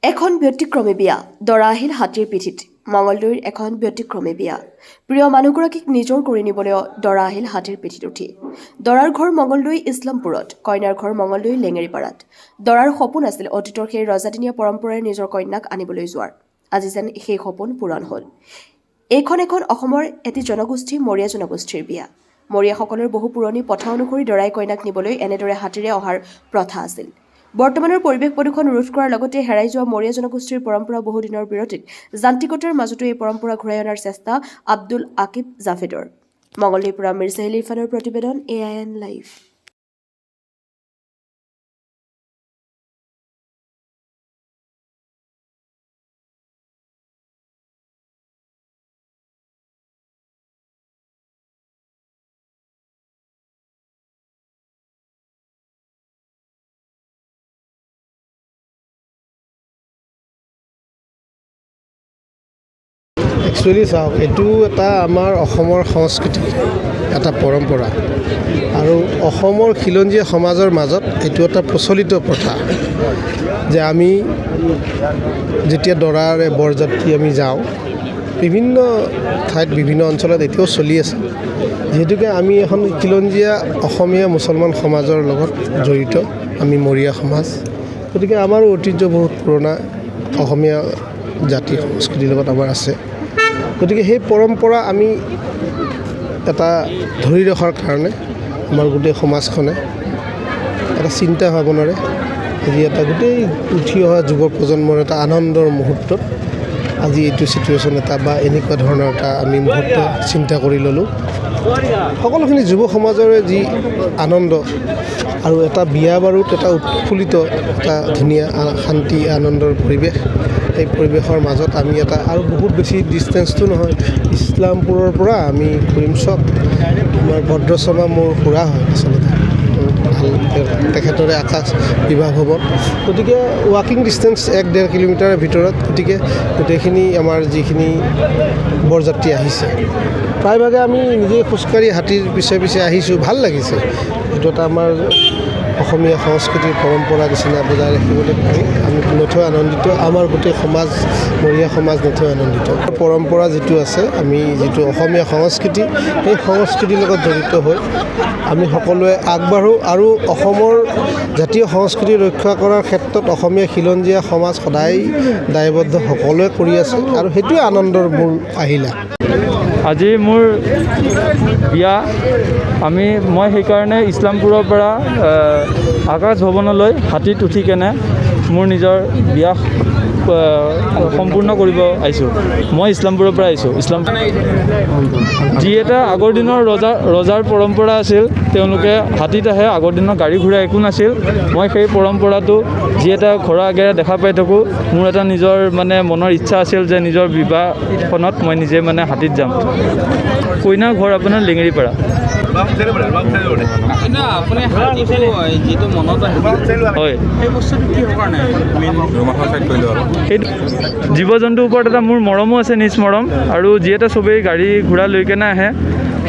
এখন ব্যতিক্ৰমী বিয়া দৰা আহিল হাতীৰ পিঠিত মঙলদৈৰ এখন ব্যতিক্ৰমী বিয়া প্ৰিয় মানুহগৰাকীক নিজৰ কৰি নিবলৈ দৰা আহিল হাতীৰ পিঠিত উঠি দৰাৰ ঘৰ মঙলদৈ ইছলামপুৰত কইনাৰ ঘৰ মঙলদৈ লেঙেৰীপাৰাত দৰাৰ সপোন আছিল অতীতৰ সেই ৰজাদিনীয়া পৰম্পৰাৰে নিজৰ কন্যাক আনিবলৈ যোৱাৰ আজি যেন সেই সপোন পূৰণ হ'ল এইখন এখন অসমৰ এটি জনগোষ্ঠী মৰিয়া জনগোষ্ঠীৰ বিয়া মৰিয়াসকলৰ বহু পুৰণি প্ৰথা অনুসৰি দৰাই কইনাক নিবলৈ এনেদৰে হাতীৰে অহাৰ প্ৰথা আছিল বৰ্তমানৰ পৰিৱেশ প্ৰদূষণ ৰোধ কৰাৰ লগতে হেৰাই যোৱা মৰিয়া জনগোষ্ঠীৰ পৰম্পৰা বহুদিনৰ বিৰতিত যান্ত্ৰিকতাৰ মাজতো এই পৰম্পৰা ঘূৰাই অনাৰ চেষ্টা আব্দুল আকিব জাভেদৰ মঙলদৈৰ পৰা মিৰ্জাহিল ইৰফানৰ প্ৰতিবেদন AIN লাইভ একচুৱেলি চাওক এইটো এটা আমাৰ অসমৰ সংস্কৃতি এটা পৰম্পৰা আৰু অসমৰ খিলঞ্জীয়া সমাজৰ মাজত এইটো এটা প্ৰচলিত প্ৰথা যে আমি যেতিয়া দৰাৰে বৰযাত্ৰী আমি যাওঁ বিভিন্ন ঠাইত বিভিন্ন অঞ্চলত এতিয়াও চলি আছে যিহেতুকে আমি এখন খিলঞ্জীয়া অসমীয়া মুছলমান সমাজৰ লগত জড়িত আমি মৰিয়া সমাজ গতিকে আমাৰো ঐতিহ্য বহুত পুৰণা অসমীয়া জাতি সংস্কৃতিৰ লগত আমাৰ আছে গতিকে সেই পৰম্পৰা আমি এটা ধৰি ৰখাৰ কাৰণে আমাৰ গোটেই সমাজখনে এটা চিন্তা ভাৱনাৰে আজি এটা গোটেই উঠি অহা যুৱ প্ৰজন্মৰ এটা আনন্দৰ মুহূৰ্তত আজি এইটো ছিটুৱেশ্যন এটা বা এনেকুৱা ধৰণৰ এটা আমি মুহূৰ্ত চিন্তা কৰি ল'লোঁ সকলোখিনি যুৱ সমাজৰে যি আনন্দ আৰু এটা বিয়া বাৰুত এটা উৎফুল্লিত এটা ধুনীয়া শান্তি আনন্দৰ পৰিৱেশ এই পৰিৱেশৰ মাজত আমি এটা আৰু বহুত বেছি ডিষ্টেঞ্চটো নহয় ইছলামপুৰৰ পৰা আমি কৰিমচক আমাৰ ভদ্ৰশৰ্মা মোৰ খুৰা হয় আচলতে ভাল তেখেতৰে আকাশ বিবাহ ভৱন গতিকে ৱাকিং ডিষ্টেঞ্চ 1-1.5 কিলোমিটাৰৰ ভিতৰত গতিকে গোটেইখিনি আমাৰ যিখিনি বৰযাত্ৰী আহিছে প্ৰায়ভাগে আমি নিজে খোজকাঢ়ি হাতীৰ পিছে পিছে আহিছোঁ ভাল লাগিছে এইটো এটা আমাৰ অসমীয়া সংস্কৃতিৰ পৰম্পৰা নিচিনা বজাই ৰাখিবলৈ পাৰি আমি নথৈ আনন্দিত আমাৰ গোটেই সমাজ মৰিয়া সমাজ নথৈ আনন্দিত পৰম্পৰা যিটো আছে আমি যিটো অসমীয়া সংস্কৃতি সেই সংস্কৃতিৰ লগত জড়িত হৈ আমি সকলোৱে আগবাঢ়োঁ আৰু অসমৰ জাতীয় সংস্কৃতি ৰক্ষা কৰাৰ ক্ষেত্ৰত অসমীয়া খিলঞ্জীয়া সমাজ সদায় দায়বদ্ধ সকলোৱে কৰি আছে আৰু সেইটোৱে আনন্দৰ মূল আহিলা আজি মোৰ বিয়া মই সেইকাৰণে ইছলামপুৰৰ পৰা আকাশ ভৱনলৈ হাতীত উঠি কেনে মোৰ নিজৰ বিয়া সম্পূৰ্ণ কৰিব আহিছোঁ মই ইছলামপুৰৰ পৰা আহিছোঁ যি এটা আগৰ দিনৰ ৰজাৰ পৰম্পৰা আছিল তেওঁলোকে হাতীত আহে আগৰ দিনৰ গাড়ী ঘোঁৰা একো নাছিল মই সেই পৰম্পৰাটো যি এটা ঘৰৰ আগেৰে দেখা পাই থাকোঁ মোৰ এটা নিজৰ মানে মনৰ ইচ্ছা আছিল যে নিজৰ বিবাহখনত মই নিজে মানে হাতীত যাম কইনাৰ ঘৰ আপোনাৰ লেঙেৰীপাৰা হয় জীৱ জন্তুৰ ওপৰত এটা মোৰ মৰমো আছে নিজ মৰম আৰু যিহেতু চবেই গাড়ী ঘোঁৰা লৈ কেনে আহে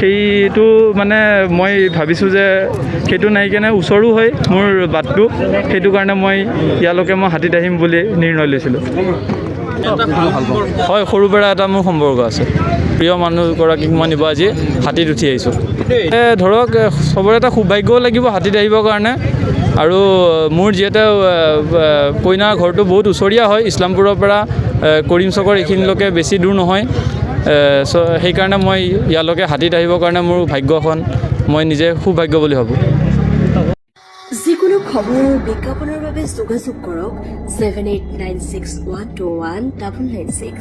সেইটো মানে মই ভাবিছোঁ যে সেইটো নাই কেনে ওচৰো হয় মোৰ বাটটো সেইটো কাৰণে মই ইয়ালৈকে মই হাতীত আহিম বুলি নিৰ্ণয় লৈছিলোঁ হয় সৰুৰ পৰা এটা মোৰ সম্পৰ্ক আছে প্ৰিয় মানুহগৰাকীক মই নিব আজি হাতীত উঠি আহিছোঁ ধৰক চবৰে এটা সৌভাগ্যও লাগিব হাতীত আহিবৰ কাৰণে আৰু মোৰ যিহেতু কইনাৰ ঘৰটো বহুত ওচৰীয়া হয় ইছলামপুৰৰ পৰা কৰিমচকৰ এইখিনিলৈকে বেছি দূৰ নহয় সেইকাৰণে মই ইয়ালৈকে হাতীত আহিবৰ কাৰণে মোৰ ভাগ্যখন মই নিজে সৌভাগ্য বুলি ভাবোঁ যিকোনো খবৰ বিজ্ঞাপনৰ বাবে যোগাযোগ কৰক 7896121996